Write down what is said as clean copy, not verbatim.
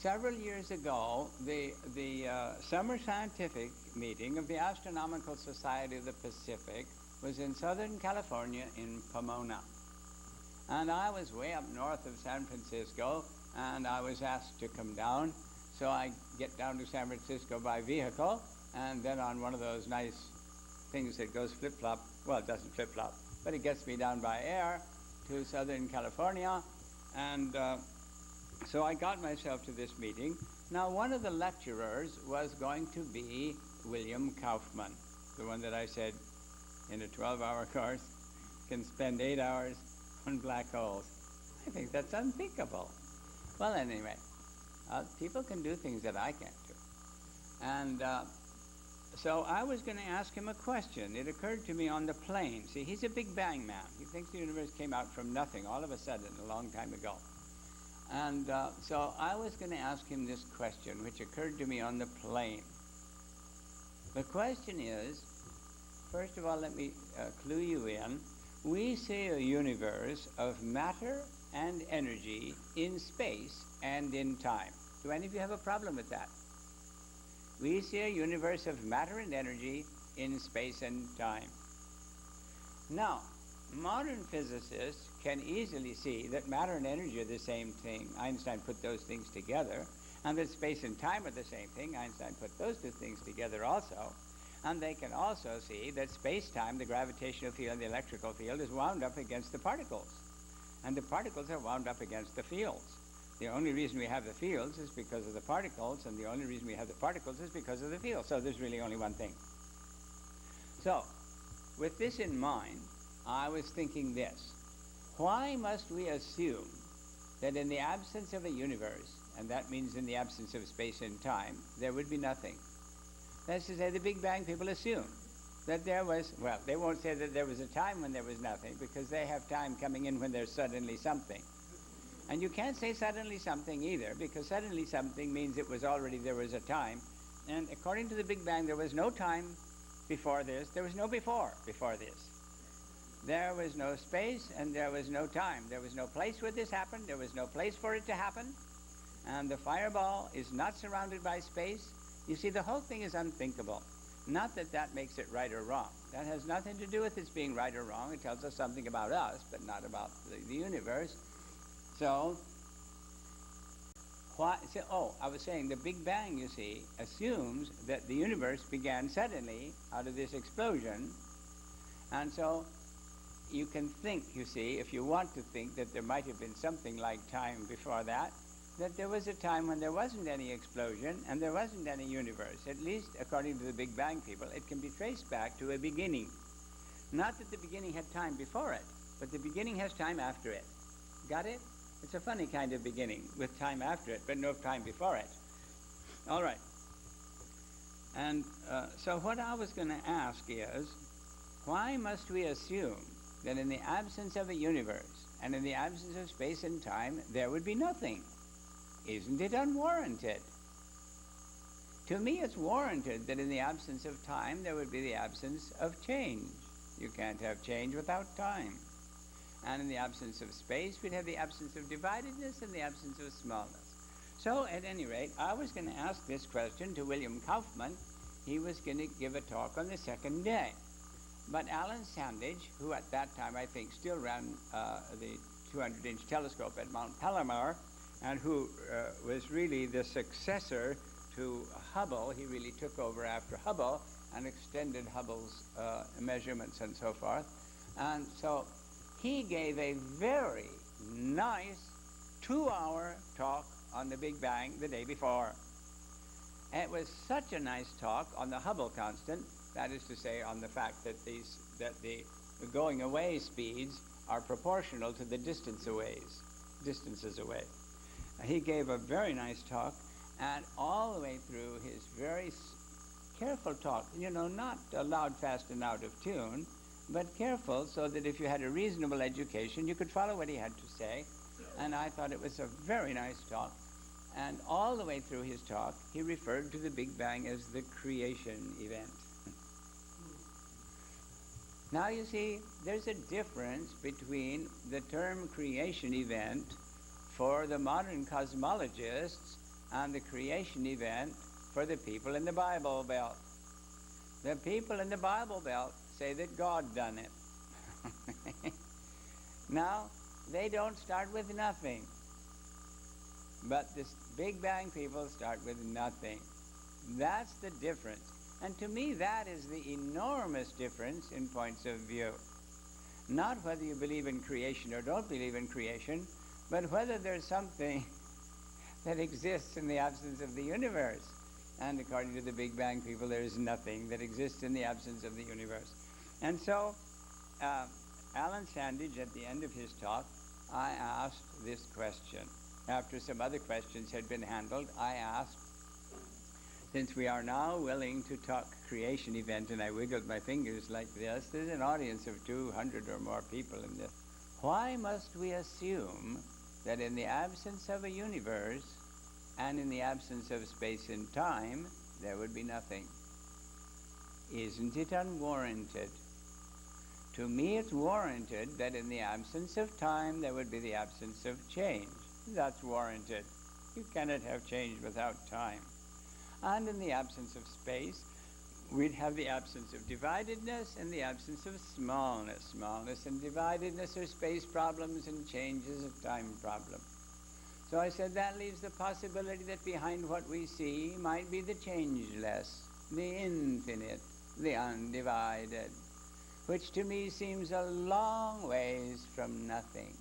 Several years ago, the Summer Scientific Meeting of the Astronomical Society of the Pacific was in Southern California in Pomona. And I was way up north of San Francisco, and I was asked to come down. So I get down to San Francisco by vehicle, and then on one of those nice things that goes flip-flop, well, it doesn't flip-flop, but it gets me down by air to Southern California. And so I got myself to this meeting. Now, one of the lecturers was going to be William Kaufman, the one that I said in a 12-hour course can spend 8 hours on black holes. I think that's unthinkable. Well, anyway, people can do things that I can't do. And so I was going to ask him a question. It occurred to me on the plane. See, he's a Big Bang man. He thinks the universe came out from nothing all of a sudden a long time ago. And so I was going to ask him this question, which occurred to me on the plane. The question is, first of all, let me clue you in. We see a universe of matter and energy in space and in time. Do any of you have a problem with that? We see a universe of matter and energy in space and time. Now, modern physicists can easily see that matter and energy are the same thing. Einstein put those things together. And that space and time are the same thing. Einstein put those two things together also. And they can also see that space-time, the gravitational field and the electrical field, is wound up against the particles. And the particles are wound up against the fields. The only reason we have the fields is because of the particles, and the only reason we have the particles is because of the fields. So there's really only one thing. So, with this in mind, I was thinking this. Why must we assume that in the absence of a universe, and that means in the absence of space and time, there would be nothing? That's to say, the Big Bang people assume that there was, well, they won't say that there was a time when there was nothing, because they have time coming in when there's suddenly something. And you can't say suddenly something either, because suddenly something means there was a time. And according to the Big Bang, there was no time before this. There was no before this. There was no space and there was no time. There was no place where this happened. There was no place for it to happen. And the fireball is not surrounded by space. You see, the whole thing is unthinkable. Not that that makes it right or wrong. That has nothing to do with its being right or wrong. It tells us something about us, but not about the universe. So, I was saying the Big Bang, you see, assumes that the universe began suddenly out of this explosion. And so you can think, you see, if you want to think that there might have been something like time before that there was a time when there wasn't any explosion and there wasn't any universe. At least, according to the Big Bang people, it can be traced back to a beginning. Not that the beginning had time before it, but the beginning has time after it. Got it? It's a funny kind of beginning with time after it, but no time before it. All right. And so what I was going to ask is, why must we assume that in the absence of a universe and in the absence of space and time, there would be nothing? Isn't it unwarranted? To me, it's warranted that in the absence of time, there would be the absence of change. You can't have change without time. And in the absence of space, we'd have the absence of dividedness and the absence of smallness. So, at any rate, I was going to ask this question to William Kaufman. He was going to give a talk on the second day. But Alan Sandage, who at that time, I think, still ran the 200-inch telescope at Mount Palomar, and who was really the successor to Hubble. He really took over after Hubble and extended Hubble's measurements and so forth. And so he gave a very nice 2-hour talk on the Big Bang the day before. And it was such a nice talk on the Hubble constant, that is to say, on the fact that the going away speeds are proportional to the distances away. He gave a very nice talk, and all the way through his very careful talk, not loud, fast, and out of tune, but careful so that if you had a reasonable education, you could follow what he had to say. And I thought it was a very nice talk. And all the way through his talk, he referred to the Big Bang as the creation event. Now, you see, there's a difference between the term creation event for the modern cosmologists and the creation event for the people in the Bible Belt. The people in the Bible Belt say that God done it. Now, they don't start with nothing. But this Big Bang people start with nothing. That's the difference. And to me, that is the enormous difference in points of view. Not whether you believe in creation or don't believe in creation, but whether there's something that exists in the absence of the universe. And according to the Big Bang people, there is nothing that exists in the absence of the universe. And so, Alan Sandage, at the end of his talk, I asked this question. After some other questions had been handled, I asked, since we are now willing to talk creation event, and I wiggled my fingers like this, there's an audience of 200 or more people in this. Why must we assume that in the absence of a universe and in the absence of space and time, there would be nothing? Isn't it unwarranted? To me, it's warranted that in the absence of time, there would be the absence of change. That's warranted. You cannot have change without time. And in the absence of space, we'd have the absence of dividedness and the absence of smallness. Smallness and dividedness are space problems, and change is a time problem. So I said that leaves the possibility that behind what we see might be the changeless, the infinite, the undivided, which to me seems a long ways from nothing.